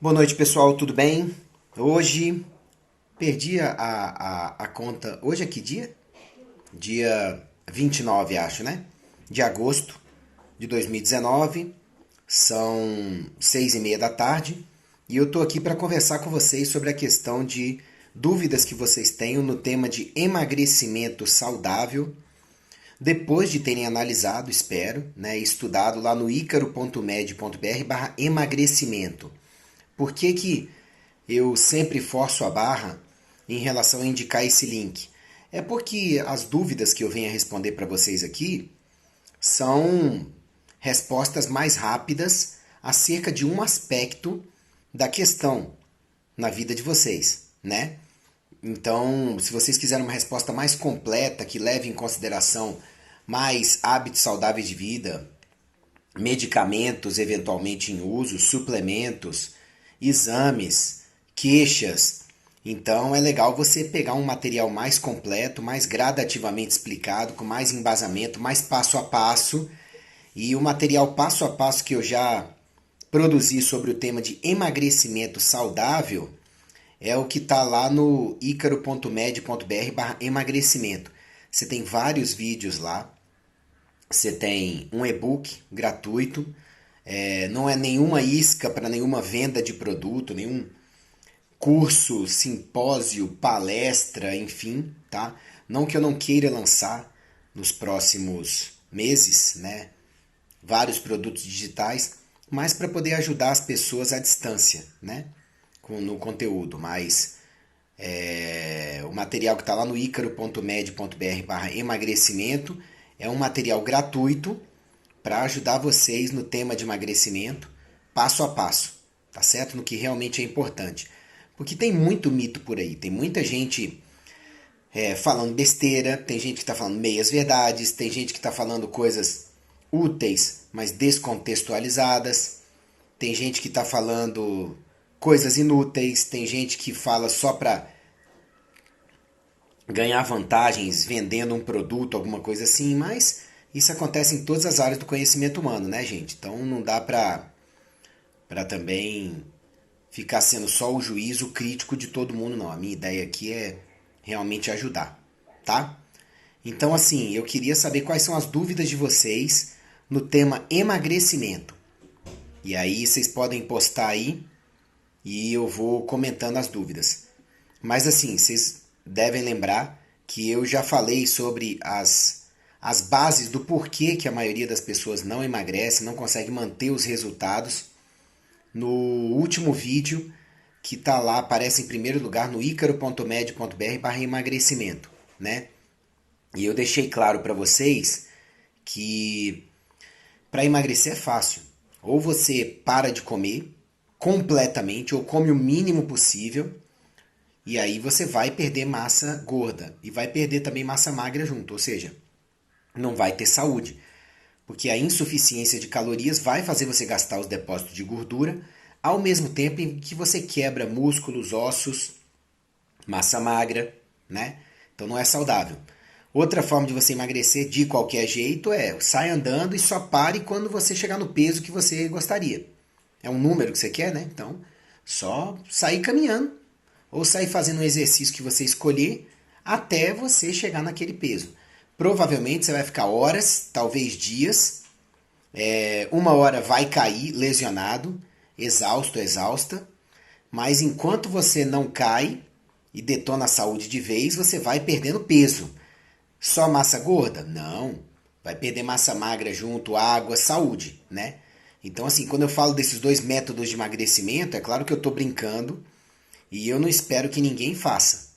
Boa noite, pessoal, tudo bem? Hoje perdi a conta. Hoje é que dia? Dia 29, acho, né? De agosto de 2019. São 6:30 da tarde e eu tô aqui para conversar com vocês sobre a questão de dúvidas que vocês tenham no tema de emagrecimento saudável, depois de terem analisado, espero, né, estudado lá no icaro.med.br/emagrecimento. Por que que eu sempre forço a barra em relação a indicar esse link? É porque as dúvidas que eu venho a responder para vocês aqui são respostas mais rápidas acerca de um aspecto da questão na vida de vocês, né? Então, se vocês quiserem uma resposta mais completa, que leve em consideração mais hábitos saudáveis de vida, medicamentos eventualmente em uso, suplementos, exames, queixas. Então é legal você pegar um material mais completo, mais gradativamente explicado, com mais embasamento, mais passo a passo. E o material passo a passo que eu já produzi sobre o tema de emagrecimento saudável é o que está lá no icaro.med.br/emagrecimento. Você tem vários vídeos lá. Você tem um e-book gratuito. Não é nenhuma isca para nenhuma venda de produto, nenhum curso, simpósio, palestra, enfim, tá? Não que eu não queira lançar nos próximos meses, né, vários produtos digitais, mas para poder ajudar as pessoas à distância, né, no conteúdo. Mas o material que está lá no icaro.med.br/emagrecimento é um material gratuito para ajudar vocês no tema de emagrecimento, passo a passo, tá certo? No que realmente é importante. Porque tem muito mito por aí, tem muita gente falando besteira, tem gente que está falando meias verdades, tem gente que está falando coisas úteis, mas descontextualizadas, tem gente que está falando coisas inúteis, tem gente que fala só para ganhar vantagens vendendo um produto, alguma coisa assim, mas isso acontece em todas as áreas do conhecimento humano, né, gente? Então não dá para também ficar sendo só o juízo crítico de todo mundo, não. A minha ideia aqui é realmente ajudar, tá? Então, assim, eu queria saber quais são as dúvidas de vocês no tema emagrecimento. E aí vocês podem postar aí e eu vou comentando as dúvidas. Mas assim, vocês devem lembrar que eu já falei sobre as bases do porquê que a maioria das pessoas não emagrece, não consegue manter os resultados no último vídeo que tá lá, aparece em primeiro lugar no icaro.med.br/emagrecimento, né? E eu deixei claro para vocês que para emagrecer é fácil. Ou você para de comer completamente ou come o mínimo possível e aí você vai perder massa gorda e vai perder também massa magra junto, ou seja, não vai ter saúde. Porque a insuficiência de calorias vai fazer você gastar os depósitos de gordura, ao mesmo tempo em que você quebra músculos, ossos, massa magra, né? Então não é saudável. Outra forma de você emagrecer de qualquer jeito é sai andando e só pare quando você chegar no peso que você gostaria. É um número que você quer, né? Então, só sair caminhando ou sair fazendo um exercício que você escolher até você chegar naquele peso. Provavelmente você vai ficar horas, talvez dias, uma hora vai cair lesionado, exausto, exausta, mas enquanto você não cai e detona a saúde de vez, você vai perdendo peso. Só massa gorda? Não. Vai perder massa magra junto, água, saúde, né? Então, assim, quando eu falo desses dois métodos de emagrecimento, é claro que eu estou brincando e eu não espero que ninguém faça,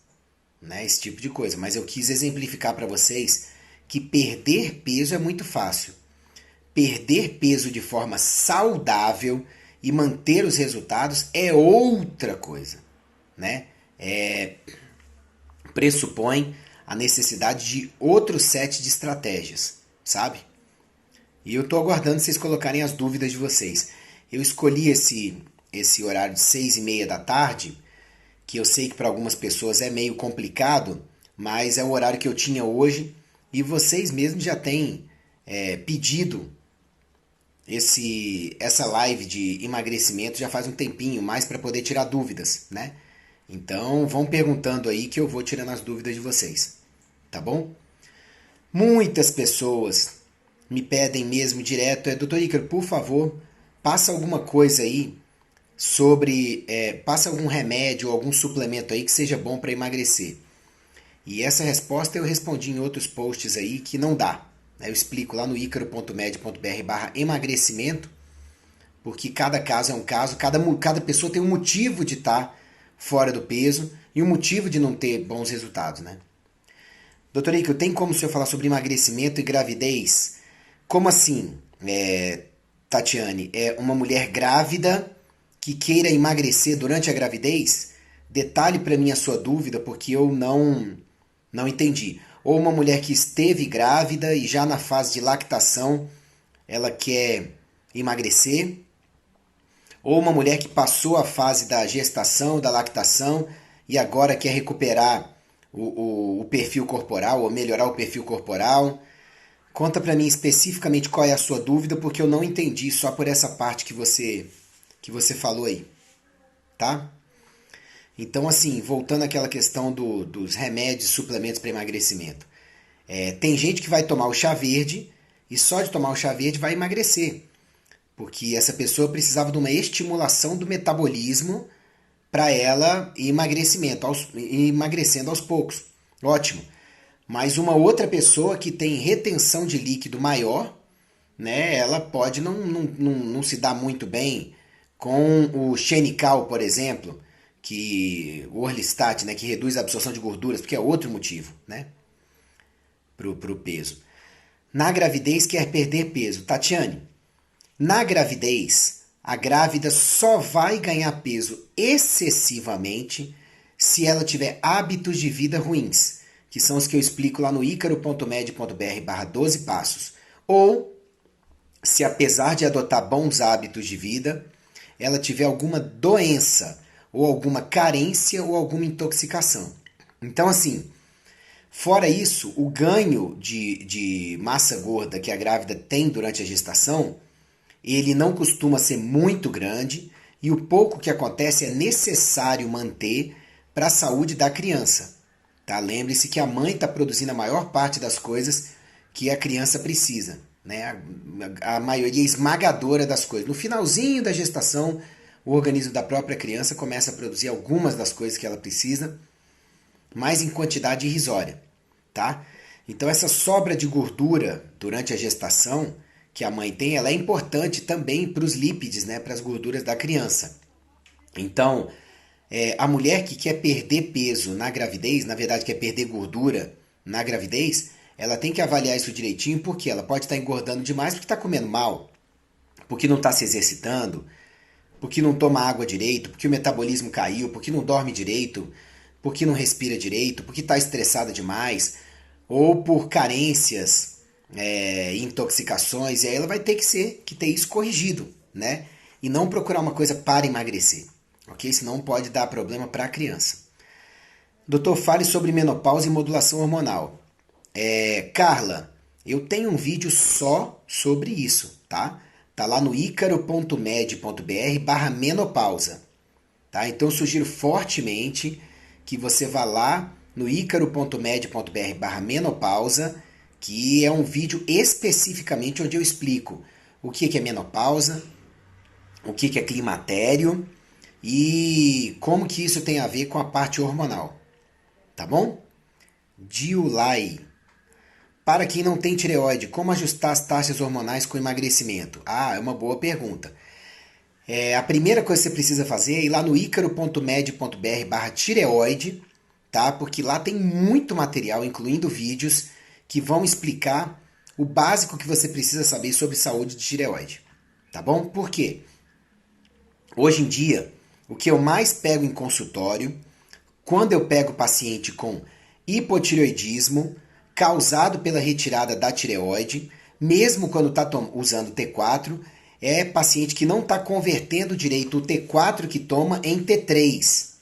né? Esse tipo de coisa. Mas eu quis exemplificar para vocês que perder peso é muito fácil. Perder peso de forma saudável e manter os resultados é outra coisa, né? Pressupõe a necessidade de outro set de estratégias, sabe? E eu estou aguardando vocês colocarem as dúvidas de vocês. Eu escolhi esse horário de 6:30 da tarde, que eu sei que para algumas pessoas é meio complicado, mas é o horário que eu tinha hoje e vocês mesmos já têm pedido essa live de emagrecimento já faz um tempinho, mais para poder tirar dúvidas, né? Então vão perguntando aí que eu vou tirando as dúvidas de vocês, tá bom? Muitas pessoas me pedem mesmo direto, doutor Ícaro, por favor, passa alguma coisa aí sobre, passa algum remédio ou algum suplemento aí que seja bom para emagrecer. E essa resposta eu respondi em outros posts aí que não dá. Eu explico lá no icaro.med.br/emagrecimento, porque cada caso é um caso, cada pessoa tem um motivo de estar fora do peso e um motivo de não ter bons resultados, né? Doutor Ícaro, tem como o senhor falar sobre emagrecimento e gravidez? Como assim, Tatiane? É uma mulher grávida que queira emagrecer durante a gravidez? Detalhe para mim a sua dúvida, porque eu não entendi. Ou uma mulher que esteve grávida e já na fase de lactação ela quer emagrecer, ou uma mulher que passou a fase da gestação, da lactação e agora quer recuperar o perfil corporal ou melhorar o perfil corporal. Conta para mim especificamente qual é a sua dúvida, porque eu não entendi só por essa parte que você falou aí, tá? Então, assim, voltando àquela questão dos remédios, suplementos para emagrecimento. Tem gente que vai tomar o chá verde e só de tomar o chá verde vai emagrecer, porque essa pessoa precisava de uma estimulação do metabolismo para ela ir emagrecendo aos poucos. Ótimo. Mas uma outra pessoa que tem retenção de líquido maior, né, ela pode não se dar muito bem com o Xenical, por exemplo, o Orlistat, né, que reduz a absorção de gorduras, porque é outro motivo, né, pro peso. Na gravidez quer perder peso. Tatiane, na gravidez, a grávida só vai ganhar peso excessivamente se ela tiver hábitos de vida ruins, que são os que eu explico lá no icaro.med.br/12 passos. Ou se apesar de adotar bons hábitos de vida, ela tiver alguma doença, ou alguma carência, ou alguma intoxicação. Então, assim, fora isso, o ganho de massa gorda que a grávida tem durante a gestação, ele não costuma ser muito grande e o pouco que acontece é necessário manter para a saúde da criança. Tá? Lembre-se que a mãe está produzindo a maior parte das coisas que a criança precisa. Né? A maioria esmagadora das coisas. No finalzinho da gestação, o organismo da própria criança começa a produzir algumas das coisas que ela precisa, mas em quantidade irrisória. Tá? Então essa sobra de gordura durante a gestação que a mãe tem, ela é importante também para os lípides, né, para as gorduras da criança. Então, a mulher que quer perder peso na gravidez, na verdade quer perder gordura na gravidez, ela tem que avaliar isso direitinho, porque ela pode estar engordando demais porque está comendo mal, porque não está se exercitando, porque não toma água direito, porque o metabolismo caiu, porque não dorme direito, porque não respira direito, porque está estressada demais, ou por carências, intoxicações, e aí ela vai ter que ter isso corrigido, né? E não procurar uma coisa para emagrecer, ok? Senão pode dar problema para a criança. Doutor, fale sobre menopausa e modulação hormonal. Carla, eu tenho um vídeo só sobre isso, tá? Tá lá no icaro.med.br/menopausa, tá? Então eu sugiro fortemente que você vá lá no icaro.med.br/menopausa, que é um vídeo especificamente onde eu explico o que é menopausa, o que é climatério e como que isso tem a ver com a parte hormonal, tá bom? Diulai. Para quem não tem tireoide, como ajustar as taxas hormonais com emagrecimento? Ah, é uma boa pergunta. A primeira coisa que você precisa fazer é ir lá no icaro.med.br/tireoide, tá? Porque lá tem muito material, incluindo vídeos, que vão explicar o básico que você precisa saber sobre saúde de tireoide, tá bom? Por quê? Hoje em dia, o que eu mais pego em consultório, quando eu pego paciente com hipotireoidismo causado pela retirada da tireoide, mesmo quando está usando T4, é paciente que não está convertendo direito o T4 que toma em T3,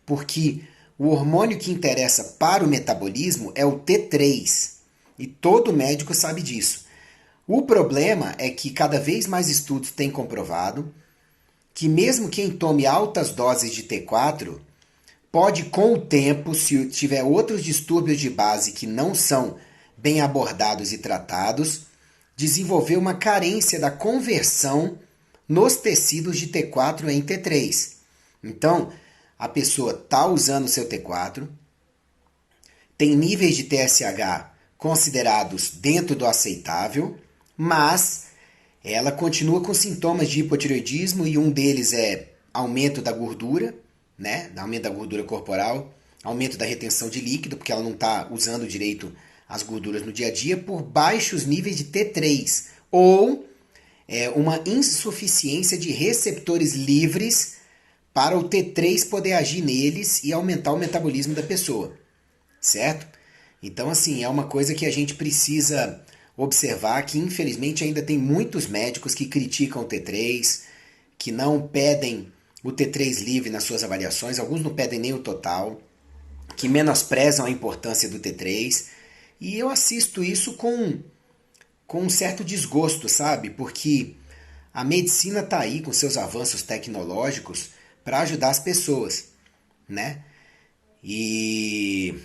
porque o hormônio que interessa para o metabolismo é o T3, e todo médico sabe disso. O problema é que cada vez mais estudos têm comprovado que mesmo quem tome altas doses de T4 pode, com o tempo, se tiver outros distúrbios de base que não são bem abordados e tratados, desenvolver uma carência da conversão nos tecidos de T4 em T3. Então, a pessoa está usando o seu T4, tem níveis de TSH considerados dentro do aceitável, mas ela continua com sintomas de hipotireoidismo e um deles é aumento da gordura, né? Aumento da gordura corporal, aumento da retenção de líquido, porque ela não está usando direito as gorduras no dia a dia, por baixos níveis de T3, ou uma insuficiência de receptores livres para o T3 poder agir neles e aumentar o metabolismo da pessoa, certo? Então, assim, é uma coisa que a gente precisa observar, que infelizmente ainda tem muitos médicos que criticam o T3, que não pedem o T3 livre nas suas avaliações, alguns não pedem nem o total, que menosprezam a importância do T3, e eu assisto isso com um certo desgosto, sabe? Porque a medicina está aí com seus avanços tecnológicos para ajudar as pessoas, né? E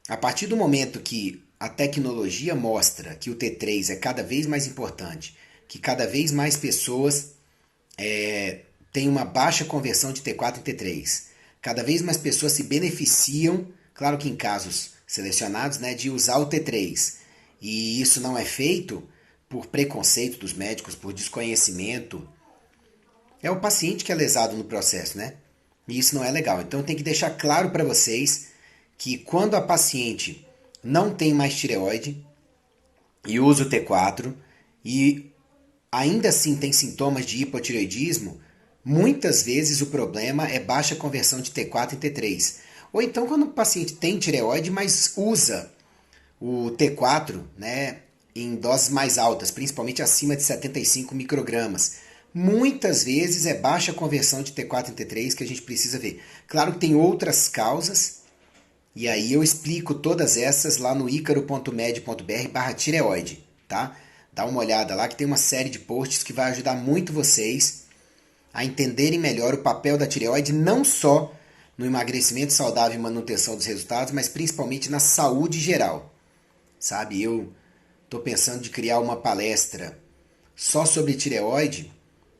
a partir do momento que a tecnologia mostra que o T3 é cada vez mais importante, que cada vez mais pessoas têm uma baixa conversão de T4 em T3, cada vez mais pessoas se beneficiam, claro que em casos selecionados, né, de usar o T3. E isso não é feito por preconceito dos médicos, por desconhecimento. É o paciente que é lesado no processo, né? E isso não é legal. Então tem que deixar claro para vocês que quando a paciente não tem mais tireoide e usa o T4 e ainda assim tem sintomas de hipotireoidismo, muitas vezes o problema é baixa conversão de T4 em T3. Ou então quando o paciente tem tireoide, mas usa o T4, né, em doses mais altas, principalmente acima de 75 microgramas. Muitas vezes é baixa conversão de T4 em T3 que a gente precisa ver. Claro que tem outras causas, e aí eu explico todas essas lá no icaro.med.br/tireoide, tá? Dá uma olhada lá que tem uma série de posts que vai ajudar muito vocês a entenderem melhor o papel da tireoide, não só no emagrecimento saudável e manutenção dos resultados, mas principalmente na saúde geral. Sabe, eu estou pensando de criar uma palestra só sobre tireoide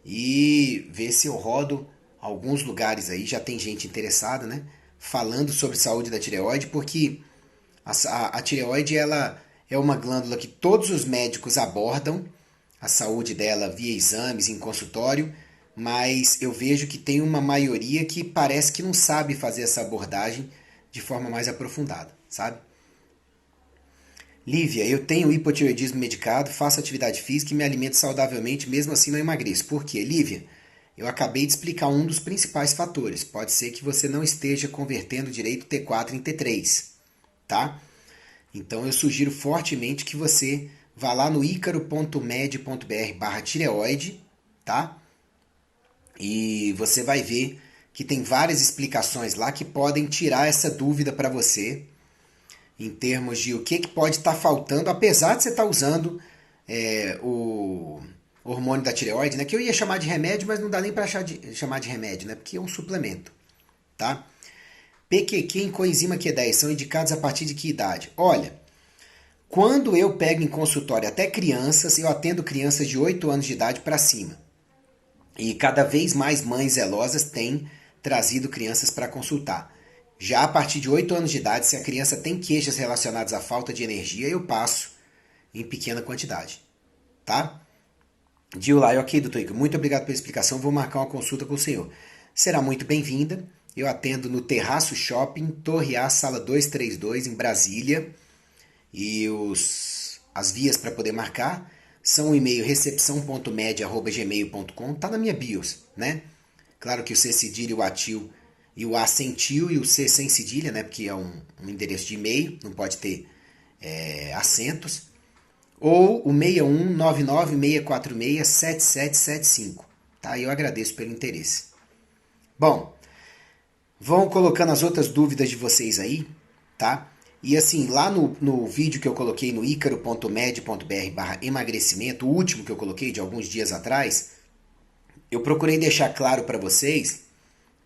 e ver se eu rodo alguns lugares aí, já tem gente interessada, né? Falando sobre saúde da tireoide, porque a tireoide ela é uma glândula que todos os médicos abordam, a saúde dela via exames, em consultório, mas eu vejo que tem uma maioria que parece que não sabe fazer essa abordagem de forma mais aprofundada, sabe? Lívia, eu tenho hipotireoidismo medicado, faço atividade física e me alimento saudavelmente, mesmo assim não emagreço. Por quê? Lívia, eu acabei de explicar um dos principais fatores. Pode ser que você não esteja convertendo direito T4 em T3, tá? Então eu sugiro fortemente que você vá lá no icaro.med.br/tireoide, tá? E você vai ver que tem várias explicações lá que podem tirar essa dúvida para você em termos de o que pode estar faltando, apesar de você estar usando o hormônio da tireoide, né? Que eu ia chamar de remédio, mas não dá nem para chamar de remédio, né? Porque é um suplemento, tá? PQQ e coenzima Q10 são indicados a partir de que idade? Olha, quando eu pego em consultório até crianças, eu atendo crianças de 8 anos de idade para cima. E cada vez mais mães zelosas têm trazido crianças para consultar. Já a partir de 8 anos de idade, se a criança tem queixas relacionadas à falta de energia, eu passo em pequena quantidade, tá? Dilai, ok, doutor Igor, muito obrigado pela explicação, vou marcar uma consulta com o senhor. Será muito bem-vinda, eu atendo no Terraço Shopping, Torre A, sala 232, em Brasília, e as vias para poder marcar são o e-mail recepção.med@gmail.com, tá na minha bios, né? Claro que o C cedilha, o atil e o A sem tio e o C sem cedilha, né? Porque é um endereço de e-mail, não pode ter acentos. Ou o 61996467775, tá? Eu agradeço pelo interesse. Bom, vão colocando as outras dúvidas de vocês aí, tá? E assim, lá no vídeo que eu coloquei no icaro.med.br/emagrecimento, o último que eu coloquei de alguns dias atrás, eu procurei deixar claro para vocês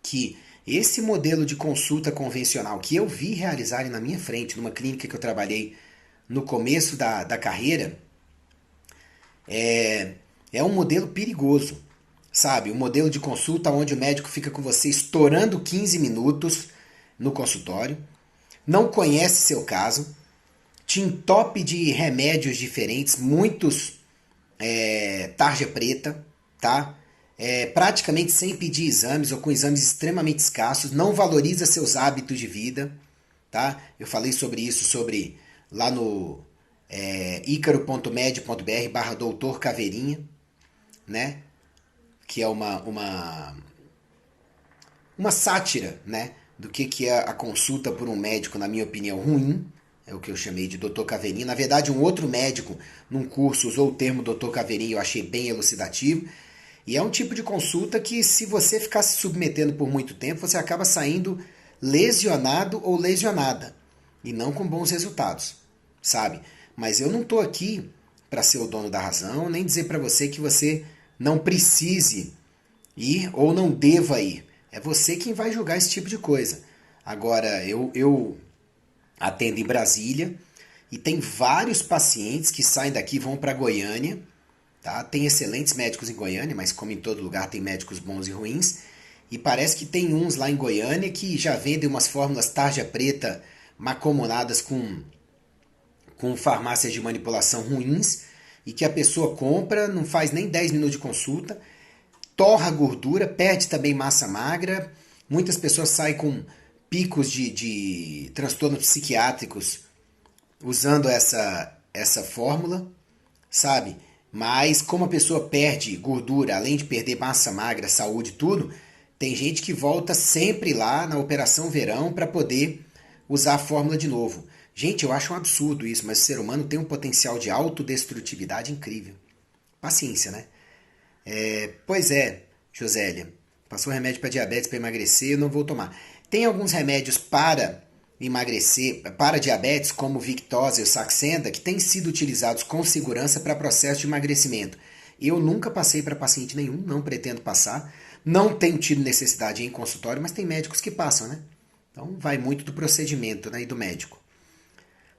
que esse modelo de consulta convencional que eu vi realizarem na minha frente, numa clínica que eu trabalhei no começo da carreira, é um modelo perigoso, sabe? Um modelo de consulta onde o médico fica com você estourando 15 minutos no consultório, não conhece seu caso, te entope de remédios diferentes, muitos tarja preta, tá? Praticamente sem pedir exames ou com exames extremamente escassos, não valoriza seus hábitos de vida, tá? Eu falei sobre isso lá no icaro.med.br/doutor Caveirinha, né? Que é uma sátira, né? Do que é a consulta por um médico, na minha opinião, ruim. É o que eu chamei de Dr. Caveirinha. Na verdade, um outro médico num curso usou o termo Dr. Caveirinha e eu achei bem elucidativo. E é um tipo de consulta que, se você ficar se submetendo por muito tempo, você acaba saindo lesionado ou lesionada. E não com bons resultados, sabe? Mas eu não estou aqui para ser o dono da razão, nem dizer para você que você não precise ir ou não deva ir. É você quem vai julgar esse tipo de coisa. Agora, eu atendo em Brasília e tem vários pacientes que saem daqui e vão para Goiânia. Tá? Tem excelentes médicos em Goiânia, mas como em todo lugar tem médicos bons e ruins. E parece que tem uns lá em Goiânia que já vendem umas fórmulas tarja preta macomunadas com farmácias de manipulação ruins e que a pessoa compra, não faz nem 10 minutos de consulta, torra a gordura, perde também massa magra. Muitas pessoas saem com picos de transtornos psiquiátricos usando essa fórmula, sabe? Mas como a pessoa perde gordura, além de perder massa magra, saúde e tudo, tem gente que volta sempre lá na Operação Verão para poder usar a fórmula de novo. Gente, eu acho um absurdo isso, mas o ser humano tem um potencial de autodestrutividade incrível. Paciência, né? Pois é, Josélia. Passou remédio para diabetes para emagrecer, eu não vou tomar. Tem alguns remédios para emagrecer, para diabetes, como o Victoza e o Saxenda, que têm sido utilizados com segurança para processo de emagrecimento. Eu nunca passei para paciente nenhum, não pretendo passar. Não tenho tido necessidade em consultório, mas tem médicos que passam, né? Então vai muito do procedimento, né, e do médico.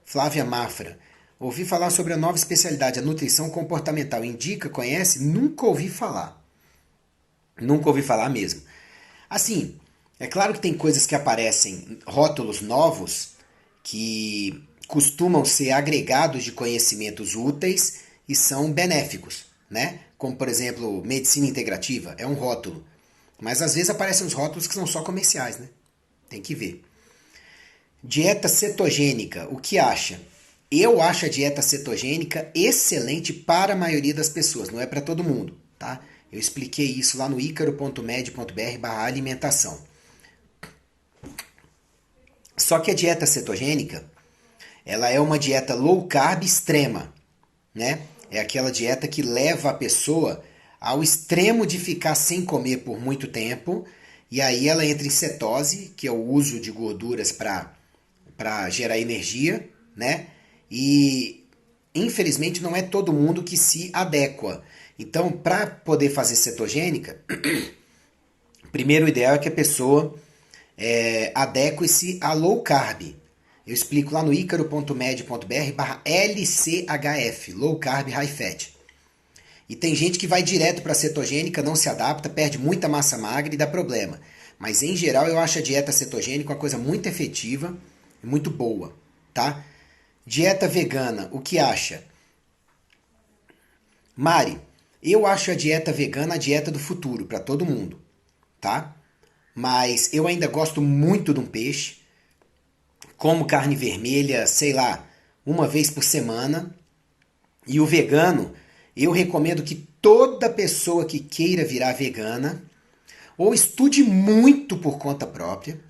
Flávia Mafra. Ouvi falar sobre a nova especialidade, a nutrição comportamental. Indica, conhece? Nunca ouvi falar. Nunca ouvi falar mesmo. Assim, é claro que tem coisas que aparecem, rótulos novos, que costumam ser agregados de conhecimentos úteis e são benéficos, né? Como, por exemplo, medicina integrativa, é um rótulo. Mas às vezes aparecem uns rótulos que são só comerciais, né? Tem que ver. Dieta cetogênica, o que acha? Eu acho a dieta cetogênica excelente para a maioria das pessoas, não é para todo mundo, tá? Eu expliquei isso lá no icaro.med.br/alimentação. Só que a dieta cetogênica, ela é uma dieta low carb extrema, né? É aquela dieta que leva a pessoa ao extremo de ficar sem comer por muito tempo, e aí ela entra em cetose, que é o uso de gorduras para gerar energia, né? E infelizmente não é todo mundo que se adequa. Então, para poder fazer cetogênica, primeiro o ideal é que a pessoa adeque-se a low carb. Eu explico lá no icaro.med.br/LCHF, Low Carb High Fat. E tem gente que vai direto para a cetogênica, não se adapta, perde muita massa magra e dá problema. Mas em geral eu acho a dieta cetogênica uma coisa muito efetiva e muito boa, tá? Dieta vegana, o que acha? Mari, eu acho a dieta vegana a dieta do futuro para todo mundo, tá? Mas eu ainda gosto muito de um peixe, como carne vermelha, sei lá, uma vez por semana. E o vegano, eu recomendo que toda pessoa que queira virar vegana, ou estude muito por conta própria,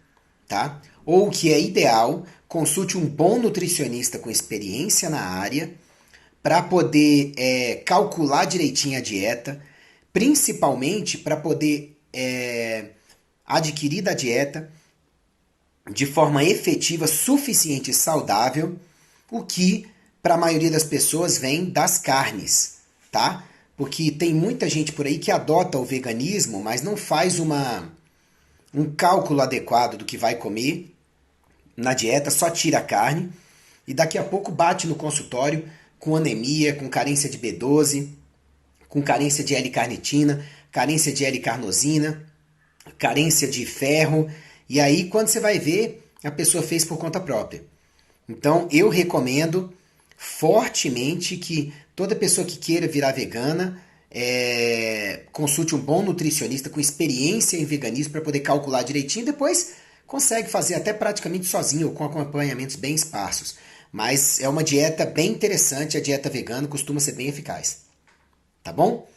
tá? Ou o que é ideal, consulte um bom nutricionista com experiência na área para poder calcular direitinho a dieta, principalmente para poder adquirir da dieta de forma efetiva, suficiente e saudável, o que para a maioria das pessoas vem das carnes, tá? Porque tem muita gente por aí que adota o veganismo, mas não faz um cálculo adequado do que vai comer na dieta, só tira a carne e daqui a pouco bate no consultório com anemia, com carência de B12, com carência de L-carnitina, carência de L-carnosina, carência de ferro, e aí quando você vai ver, a pessoa fez por conta própria. Então eu recomendo fortemente que toda pessoa que queira virar vegana consulte um bom nutricionista com experiência em veganismo para poder calcular direitinho, depois consegue fazer até praticamente sozinho ou com acompanhamentos bem esparsos. Mas é uma dieta bem interessante, a dieta vegana costuma ser bem eficaz. Tá bom?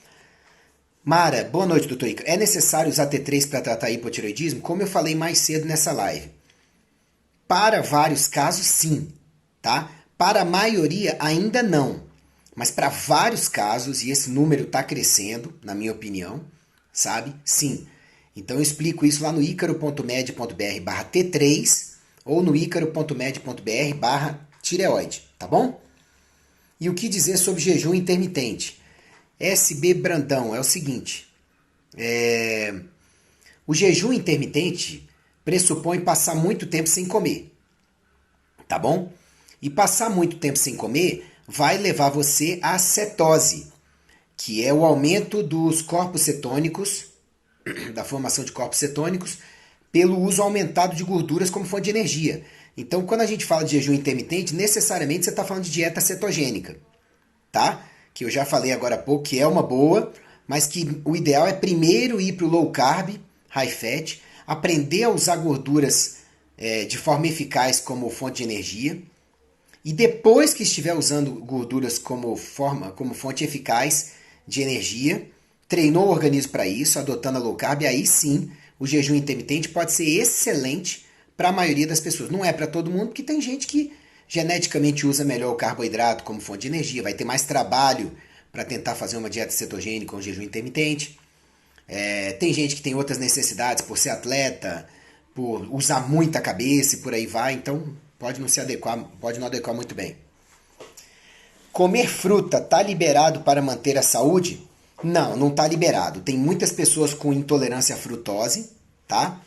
Mara, boa noite, doutor Ica. É necessário usar T3 para tratar hipotireoidismo? Como eu falei mais cedo nessa live. Para vários casos, sim, tá? Para a maioria, ainda não. Mas para vários casos, e esse número está crescendo, na minha opinião, sabe? Sim. Então eu explico isso lá no icaro.med.br/T3 ou no icaro.med.br/tireoide, tá bom? E o que dizer sobre jejum intermitente? SB Brandão, é o seguinte, o jejum intermitente pressupõe passar muito tempo sem comer, tá bom? E passar muito tempo sem comer vai levar você à cetose, que é o aumento dos corpos cetônicos, da formação de corpos cetônicos, pelo uso aumentado de gorduras como fonte de energia. Então, quando a gente fala de jejum intermitente, necessariamente você está falando de dieta cetogênica, tá? Que eu já falei agora há pouco, que é uma boa, mas que o ideal é primeiro ir para o low carb, high fat, aprender a usar gorduras de forma eficaz como fonte de energia, e depois que estiver usando gorduras como fonte eficaz de energia, treinou o organismo para isso, adotando a low carb, aí sim o jejum intermitente pode ser excelente para a maioria das pessoas. Não é para todo mundo, porque tem gente que geneticamente usa melhor o carboidrato como fonte de energia, vai ter mais trabalho para tentar fazer uma dieta cetogênica com jejum intermitente. Tem gente que tem outras necessidades por ser atleta, por usar muita cabeça e por aí vai, então pode não se adequar, pode não adequar muito bem. Comer fruta tá liberado para manter a saúde? Não, não tá liberado. Tem muitas pessoas com intolerância à frutose, tá?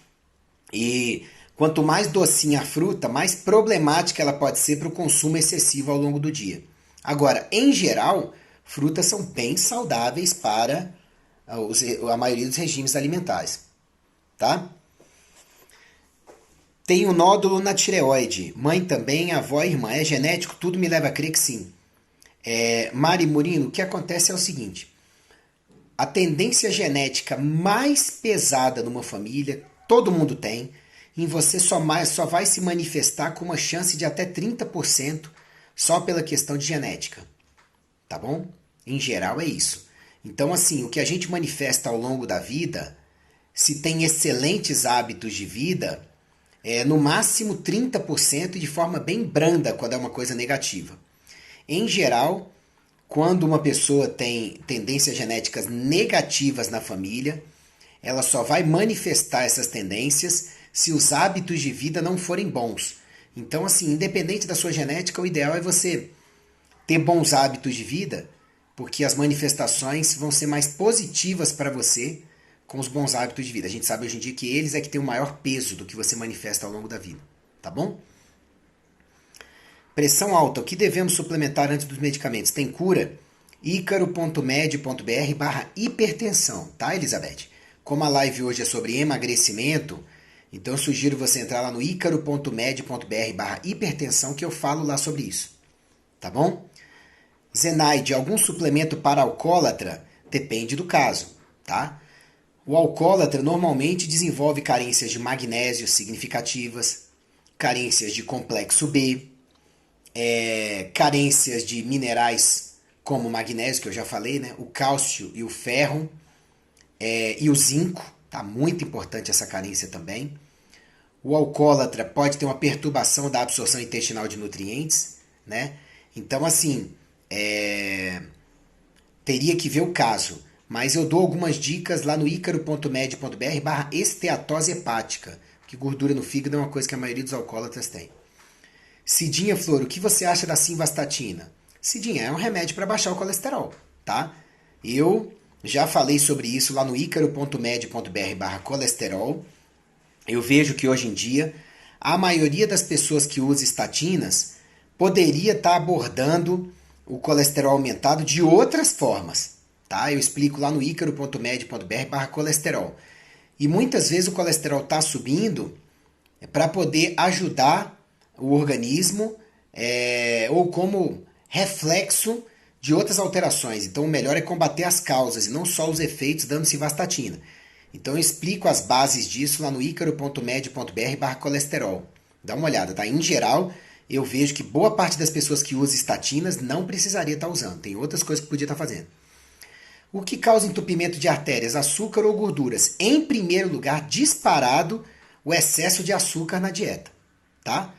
E quanto mais docinha a fruta, mais problemática ela pode ser para o consumo excessivo ao longo do dia. Agora, em geral, frutas são bem saudáveis para a maioria dos regimes alimentares, tá? Tem um nódulo na tireoide. Mãe também, avó e irmã. É genético? Tudo me leva a crer que sim. Mari Murino, o que acontece é o seguinte. A tendência genética mais pesada numa família, todo mundo tem, em você só vai se manifestar com uma chance de até 30% só pela questão de genética. Tá bom? Em geral é isso. Então, assim, o que a gente manifesta ao longo da vida, se tem excelentes hábitos de vida, no máximo 30% de forma bem branda quando é uma coisa negativa. Em geral, quando uma pessoa tem tendências genéticas negativas na família, ela só vai manifestar essas tendências se os hábitos de vida não forem bons. Então, assim, independente da sua genética, o ideal é você ter bons hábitos de vida, porque as manifestações vão ser mais positivas para você com os bons hábitos de vida. A gente sabe hoje em dia que eles é que tem o maior peso do que você manifesta ao longo da vida, tá bom? Pressão alta, o que devemos suplementar antes dos medicamentos? Tem cura? icaro.med.br/hipertensão, tá, Elizabeth? Como a live hoje é sobre emagrecimento, então eu sugiro você entrar lá no icaro.med.br/hipertensão que eu falo lá sobre isso, tá bom? Zenaide, algum suplemento para alcoólatra? Depende do caso, tá? O alcoólatra normalmente desenvolve carências de magnésio significativas, carências de complexo B, carências de minerais como o magnésio, que eu já falei, né? O cálcio e o ferro, e o zinco, tá? Muito importante essa carência também. O alcoólatra pode ter uma perturbação da absorção intestinal de nutrientes, né? Então, assim, teria que ver o caso. Mas eu dou algumas dicas lá no icaro.med.br/esteatose hepática, que gordura no fígado é uma coisa que a maioria dos alcoólatras tem. Cidinha Flor, o que você acha da simvastatina? Cidinha, é um remédio para baixar o colesterol, tá? Eu já falei sobre isso lá no icaro.med.br/colesterol. Eu vejo que hoje em dia a maioria das pessoas que usa estatinas poderia estar abordando o colesterol aumentado de outras formas, tá? Eu explico lá no icaro.med.br/colesterol. E muitas vezes o colesterol está subindo para poder ajudar o organismo ou como reflexo de outras alterações. Então o melhor é combater as causas e não só os efeitos dando simvastatina. Então eu explico as bases disso lá no icaro.med.br/colesterol. Dá uma olhada, tá? Em geral, eu vejo que boa parte das pessoas que usam estatinas não precisaria estar usando. Tem outras coisas que podia estar fazendo. O que causa entupimento de artérias? Açúcar ou gorduras? Em primeiro lugar, disparado, o excesso de açúcar na dieta, tá?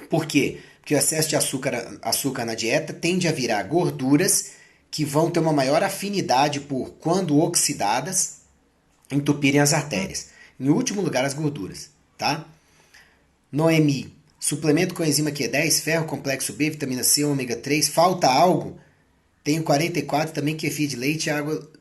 Por quê? Porque o excesso de açúcar na dieta tende a virar gorduras que vão ter uma maior afinidade por, quando oxidadas, entupirem as artérias. Em último lugar, as gorduras, tá? Noemi, suplemento com enzima Q10, ferro, complexo B, vitamina C, ômega 3, falta algo? Tenho 44, também kefir de leite e água...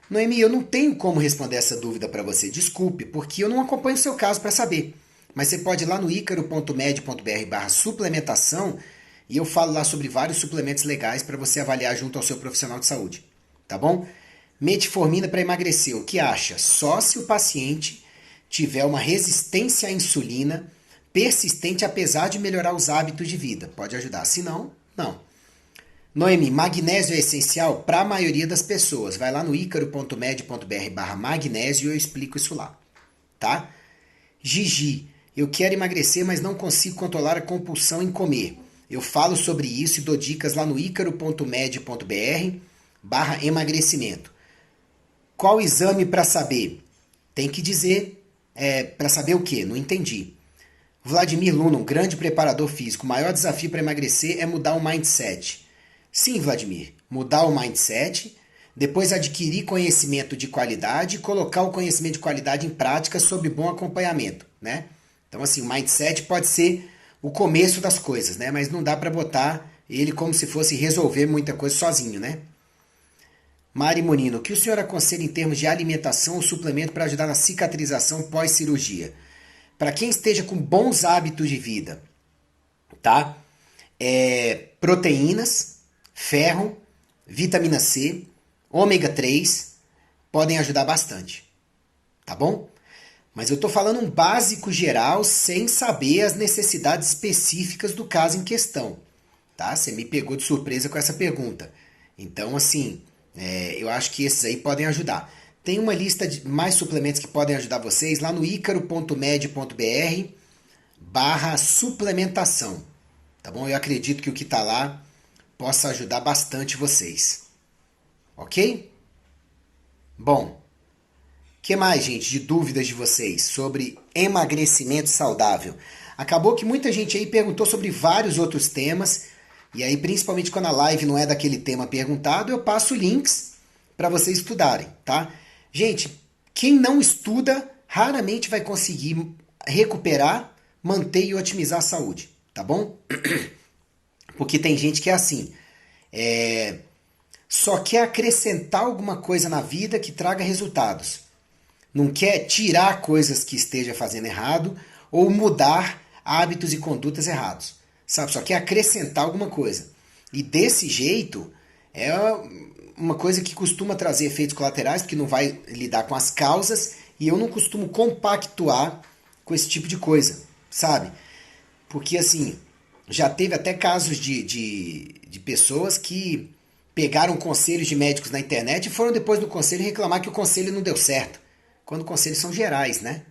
Noemi, eu não tenho como responder essa dúvida para você, desculpe, porque eu não acompanho o seu caso para saber. Mas você pode ir lá no icaro.med.br/suplementação e eu falo lá sobre vários suplementos legais para você avaliar junto ao seu profissional de saúde, tá bom? Metformina para emagrecer, o que acha? Só se o paciente tiver uma resistência à insulina persistente apesar de melhorar os hábitos de vida. Pode ajudar, se não, não. Noemi, magnésio é essencial para a maioria das pessoas. Vai lá no icaro.med.br/magnésio e eu explico isso lá, tá? Gigi, eu quero emagrecer, mas não consigo controlar a compulsão em comer. Eu falo sobre isso e dou dicas lá no icaro.med.br/emagrecimento. Qual exame para saber? Tem que dizer, para saber o quê? Não entendi. Vladimir Luna, um grande preparador físico. O maior desafio para emagrecer é mudar o mindset. Sim, Vladimir, mudar o mindset, depois adquirir conhecimento de qualidade e colocar o conhecimento de qualidade em prática sob bom acompanhamento, né? Então, assim, o mindset pode ser o começo das coisas, né? Mas não dá para botar ele como se fosse resolver muita coisa sozinho, né? Mari Monino, o que o senhor aconselha em termos de alimentação ou suplemento para ajudar na cicatrização pós-cirurgia? Para quem esteja com bons hábitos de vida, tá? Proteínas, ferro, vitamina C, ômega 3 podem ajudar bastante, tá bom? Mas eu tô falando um básico geral sem saber as necessidades específicas do caso em questão, tá? Você me pegou de surpresa com essa pergunta. Então, assim, eu acho que esses aí podem ajudar. Tem uma lista de mais suplementos que podem ajudar vocês lá no icaro.med.br/suplementação, tá bom? Eu acredito que o que está lá possa ajudar bastante vocês, ok? Bom, que mais, gente, de dúvidas de vocês sobre emagrecimento saudável? Acabou que muita gente aí perguntou sobre vários outros temas, e aí principalmente quando a live não é daquele tema perguntado, eu passo links para vocês estudarem, tá? Gente, quem não estuda raramente vai conseguir recuperar, manter e otimizar a saúde, tá bom? Porque tem gente que é assim, só quer acrescentar alguma coisa na vida que traga resultados. Não quer tirar coisas que esteja fazendo errado ou mudar hábitos e condutas errados. Sabe? Só quer acrescentar alguma coisa. E desse jeito, é uma coisa que costuma trazer efeitos colaterais, porque não vai lidar com as causas, e eu não costumo compactuar com esse tipo de coisa, sabe? Porque, assim, já teve até casos de pessoas que pegaram conselhos de médicos na internet e foram depois do conselho reclamar que o conselho não deu certo. Quando conselhos são gerais, né?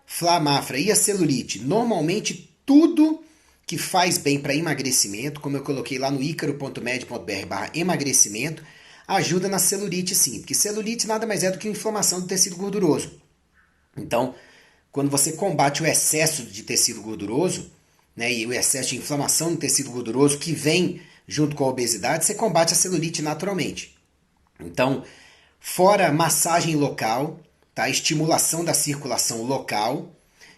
Flá Mafra, e a celulite? Normalmente tudo que faz bem para emagrecimento, como eu coloquei lá no icaro.med.br/emagrecimento, ajuda na celulite sim, porque celulite nada mais é do que inflamação do tecido gorduroso. Então, quando você combate o excesso de tecido gorduroso, né, e o excesso de inflamação no tecido gorduroso que vem junto com a obesidade, você combate a celulite naturalmente. Então, fora massagem local, tá? Estimulação da circulação local,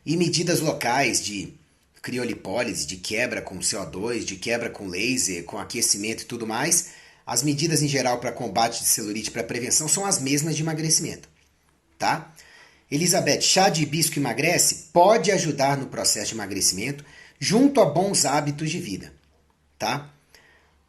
E medidas locais de criolipólise, de quebra com CO2, de quebra com laser, com aquecimento e tudo mais, as medidas em geral para combate de celulite para prevenção são as mesmas de emagrecimento, tá? Elizabeth, chá de hibisco emagrece? Pode ajudar no processo de emagrecimento junto a bons hábitos de vida, tá?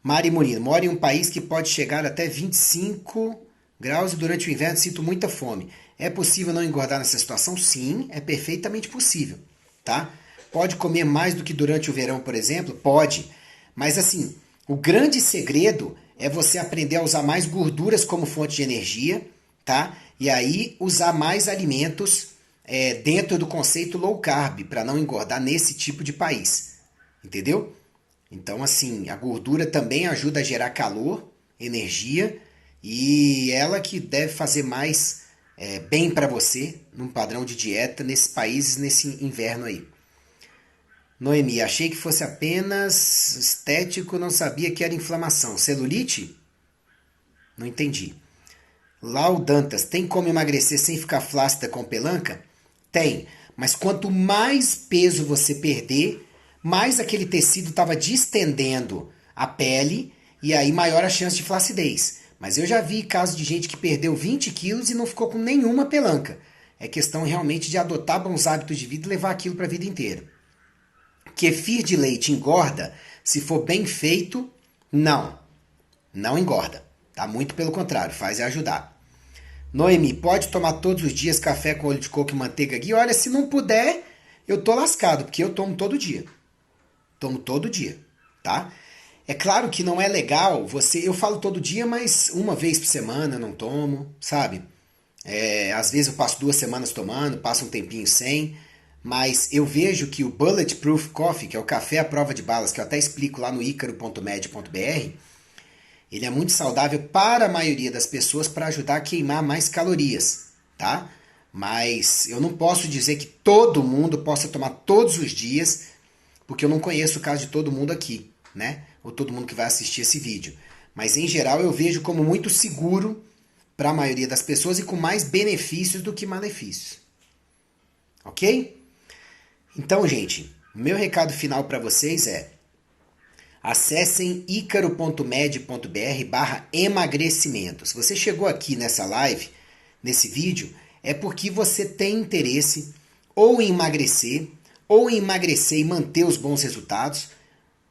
Mari Murino, moro em um país que pode chegar até 25 graus e durante o inverno sinto muita fome. É possível não engordar nessa situação? Sim, é perfeitamente possível, tá? Pode comer mais do que durante o verão, por exemplo? Pode. Mas assim, o grande segredo é você aprender a usar mais gorduras como fonte de energia, tá? E aí usar mais alimentos dentro do conceito low carb, para não engordar nesse tipo de país, entendeu? Então, assim, a gordura também ajuda a gerar calor, energia, e ela que deve fazer mais bem para você num padrão de dieta nesses países, nesse inverno aí. Noemi, achei que fosse apenas estético, não sabia que era inflamação. Celulite? Não entendi. Lau Dantas, tem como emagrecer sem ficar flácida com pelanca? Tem, mas quanto mais peso você perder, mais aquele tecido estava distendendo a pele e aí maior a chance de flacidez. Mas eu já vi casos de gente que perdeu 20 quilos e não ficou com nenhuma pelanca. É questão realmente de adotar bons hábitos de vida e levar aquilo para a vida inteira. Kefir de leite engorda? Se for bem feito, não. Não engorda. Tá? Muito pelo contrário, faz é ajudar. Noemi, pode tomar todos os dias café com óleo de coco e manteiga ghee? Olha, se não puder, eu tô lascado, porque eu tomo todo dia. Tomo todo dia, tá? É claro que não é legal você... Eu falo todo dia, mas uma vez por semana eu não tomo, sabe? Às vezes eu passo 2 semanas tomando, passo um tempinho sem, mas eu vejo que o Bulletproof Coffee, que é o café à prova de balas, que eu até explico lá no icaro.med.br, ele é muito saudável para a maioria das pessoas para ajudar a queimar mais calorias, tá? Mas eu não posso dizer que todo mundo possa tomar todos os dias, porque eu não conheço o caso de todo mundo aqui, né? Ou todo mundo que vai assistir esse vídeo. Mas em geral eu vejo como muito seguro para a maioria das pessoas e com mais benefícios do que malefícios. Ok? Então, gente, o meu recado final para vocês é: acessem icaro.med.br/emagrecimento. Se você chegou aqui nessa live, nesse vídeo, é porque você tem interesse ou em emagrecer e manter os bons resultados,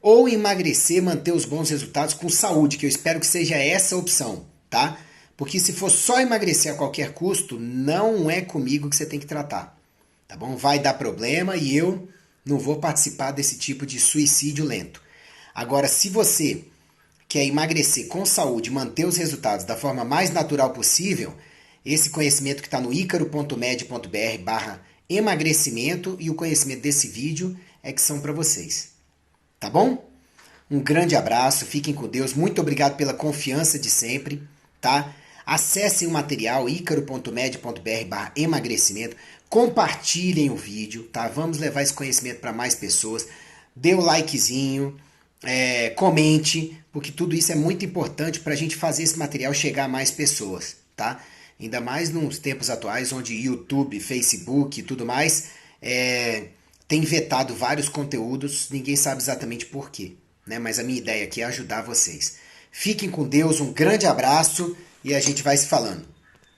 ou emagrecer e manter os bons resultados com saúde, que eu espero que seja essa a opção, tá? Porque se for só emagrecer a qualquer custo, não é comigo que você tem que tratar, tá bom? Vai dar problema e eu não vou participar desse tipo de suicídio lento. Agora, se você quer emagrecer com saúde e manter os resultados da forma mais natural possível, esse conhecimento que está no icaro.med.br/emagrecimento e o conhecimento desse vídeo é que são para vocês. Tá bom? Um grande abraço, fiquem com Deus, muito obrigado pela confiança de sempre, tá? Acessem o material icaro.med.br/emagrecimento, compartilhem o vídeo, tá? Vamos levar esse conhecimento para mais pessoas. Dê o likezinho, comente, porque tudo isso é muito importante para a gente fazer esse material chegar a mais pessoas, tá? Ainda mais nos tempos atuais, onde YouTube, Facebook e tudo mais tem vetado vários conteúdos, ninguém sabe exatamente por quê, né? Mas a minha ideia aqui é ajudar vocês. Fiquem com Deus, um grande abraço e a gente vai se falando.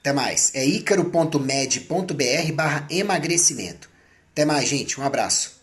Até mais. É icaro.med.br/emagrecimento. Até mais, gente. Um abraço.